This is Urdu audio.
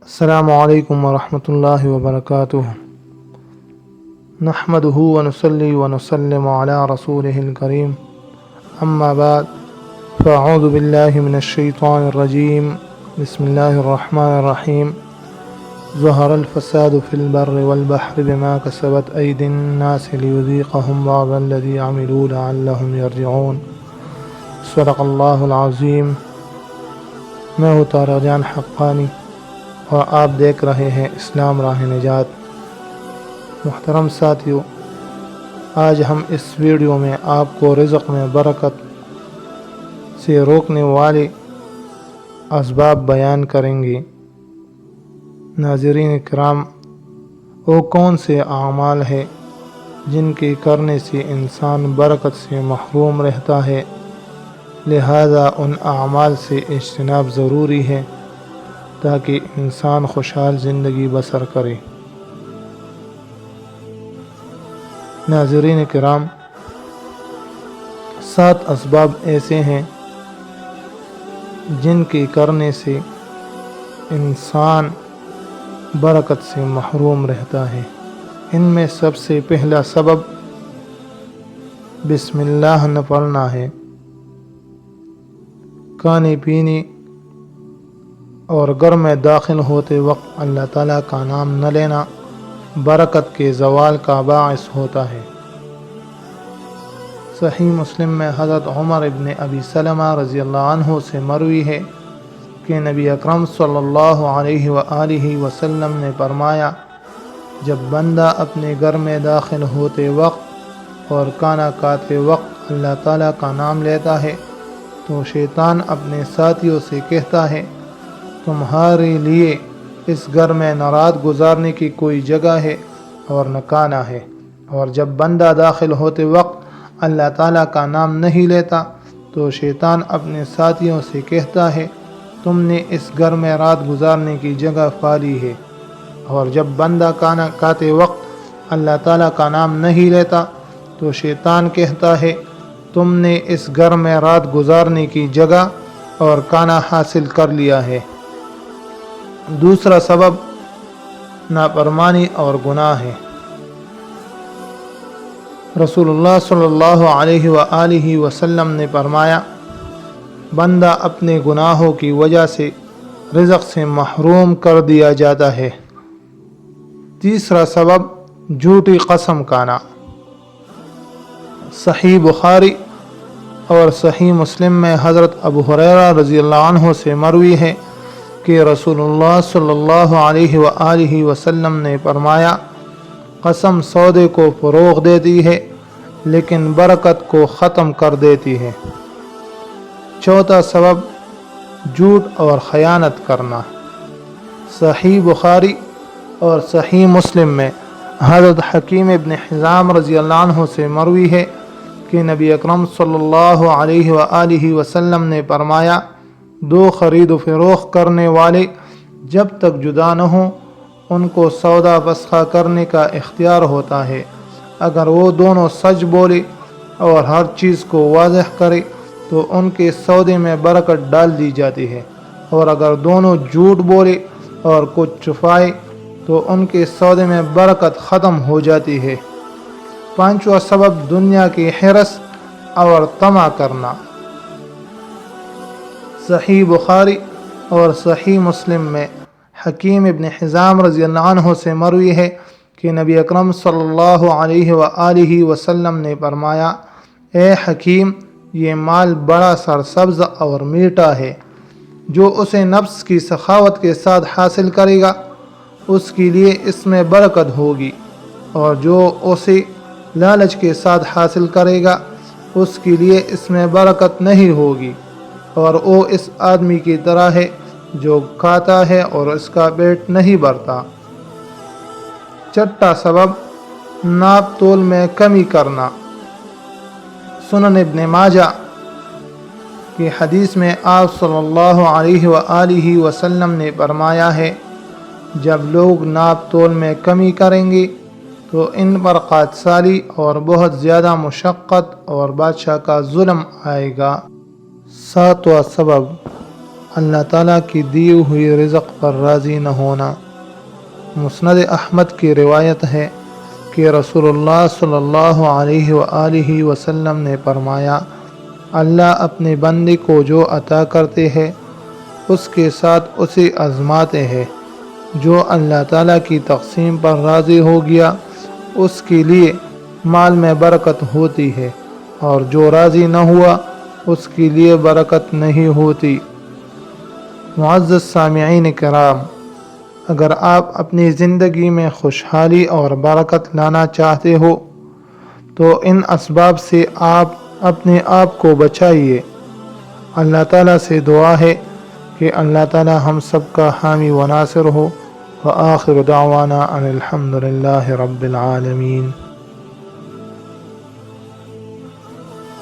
السلام علیکم ورحمۃ اللہ وبرکاتہ نحمده ونصلی ونسلم علی رسوله الکریم اما بعد فاعوذ باللہ من الشیطان الرجیم بسم اللہ الرحمن الرحیم ظہر الفساد فی البر والبحر بما کسبت ایدی الناس لیذیقہم بعض الذی عملوا لعلہم یرجعون صدق اللہ العظیم۔ میں ہوں طارق جان حقانی اور آپ دیکھ رہے ہیں اسلام راہ نجات۔ محترم ساتھیو، آج ہم اس ویڈیو میں آپ کو رزق میں برکت سے روکنے والے اسباب بیان کریں گے۔ ناظرین کرام، وہ کون سے اعمال ہیں جن کے کرنے سے انسان برکت سے محروم رہتا ہے؟ لہذا ان اعمال سے اجتناب ضروری ہے تاکہ انسان خوشحال زندگی بسر کرے۔ ناظرین کرام، 7 اسباب ایسے ہیں جن کے کرنے سے انسان برکت سے محروم رہتا ہے۔ ان میں سب سے پہلا سبب بسم اللہ نہ پڑھنا ہے۔ کھانے پینے اور گھر میں داخل ہوتے وقت اللہ تعالیٰ کا نام نہ لینا برکت کے زوال کا باعث ہوتا ہے۔ صحیح مسلم میں حضرت عمر ابن ابی سلمہ رضی اللہ عنہ سے مروی ہے کہ نبی اکرم صلی اللہ علیہ وآلہ وسلم نے فرمایا، جب بندہ اپنے گھر میں داخل ہوتے وقت اور کھانا کھاتے وقت اللہ تعالیٰ کا نام لیتا ہے تو شیطان اپنے ساتھیوں سے کہتا ہے، تمہارے لیے اس گھر میں نہ رات گزارنے کی کوئی جگہ ہے اور نہ کھانا ہے۔ اور جب بندہ داخل ہوتے وقت اللہ تعالیٰ کا نام نہیں لیتا تو شیطان اپنے ساتھیوں سے کہتا ہے، تم نے اس گھر میں رات گزارنے کی جگہ پالی ہے۔ اور جب بندہ کھانا کھاتے وقت اللہ تعالیٰ کا نام نہیں لیتا تو شیطان کہتا ہے، تم نے اس گھر میں رات گزارنے کی جگہ اور کھانا حاصل کر لیا ہے۔ دوسرا سبب نافرمانی اور گناہ ہے۔ رسول اللہ صلی اللہ علیہ وآلہ وسلم نے فرمایا، بندہ اپنے گناہوں کی وجہ سے رزق سے محروم کر دیا جاتا ہے۔ تیسرا سبب جھوٹی قسم کھانا۔ صحیح بخاری اور صحیح مسلم میں حضرت ابو ہریرہ رضی اللہ عنہ سے مروی ہے کہ رسول اللہ صلی اللہ علیہ وآلہ وسلم نے فرمایا، قسم سودے کو فروغ دیتی ہے لیکن برکت کو ختم کر دیتی ہے۔ چوتھا سبب جھوٹ اور خیانت کرنا۔ صحیح بخاری اور صحیح مسلم میں حضرت حکیم ابن حزام رضی اللہ عنہ سے مروی ہے کہ نبی اکرم صلی اللہ علیہ وآلہ وسلم نے فرمایا، 2 خرید و فروخت کرنے والے جب تک جدا نہ ہوں ان کو سودا فسخہ کرنے کا اختیار ہوتا ہے۔ اگر وہ دونوں سچ بولے اور ہر چیز کو واضح کرے تو ان کے سودے میں برکت ڈال دی جاتی ہے، اور اگر دونوں جھوٹ بولے اور کچھ چھپائے تو ان کے سودے میں برکت ختم ہو جاتی ہے۔ پانچواں سبب دنیا کی حرص اور طمع کرنا۔ صحیح بخاری اور صحیح مسلم میں حکیم ابن حزام رضی اللہ عنہ سے مروی ہے کہ نبی اکرم صلی اللہ علیہ وآلہ وسلم نے فرمایا، اے حکیم، یہ مال بڑا سرسبز اور میٹھا ہے، جو اسے نفس کی سخاوت کے ساتھ حاصل کرے گا اس کے لیے اس میں برکت ہوگی، اور جو اسے لالچ کے ساتھ حاصل کرے گا اس کے لیے اس میں برکت نہیں ہوگی، اور وہ اس آدمی کی طرح ہے جو کھاتا ہے اور اس کا پیٹ نہیں بھرتا۔ چھٹا سبب ناپ تول میں کمی کرنا۔ سنن ابن ماجہ کی حدیث میں آپ صلی اللہ علیہ وآلہ وسلم نے فرمایا ہے، جب لوگ ناپ تول میں کمی کریں گے تو ان پر قحط سالی اور بہت زیادہ مشقت اور بادشاہ کا ظلم آئے گا۔ 7واں سبب اللہ تعالیٰ کی دی ہوئی رزق پر راضی نہ ہونا۔ مسند احمد کی روایت ہے کہ رسول اللہ صلی اللہ علیہ وآلہ وسلم نے فرمایا، اللہ اپنے بندے کو جو عطا کرتے ہیں اس کے ساتھ اسے آزماتے ہیں۔ جو اللہ تعالیٰ کی تقسیم پر راضی ہو گیا اس کے لیے مال میں برکت ہوتی ہے، اور جو راضی نہ ہوا اس کے لیے برکت نہیں ہوتی۔ معزز سامعین کرام، اگر آپ اپنی زندگی میں خوشحالی اور برکت لانا چاہتے ہو تو ان اسباب سے آپ اپنے آپ کو بچائیے۔ اللہ تعالیٰ سے دعا ہے کہ اللہ تعالیٰ ہم سب کا حامی و ناصر ہو۔ وآخر دعوانا ان الحمد للہ رب العالمین۔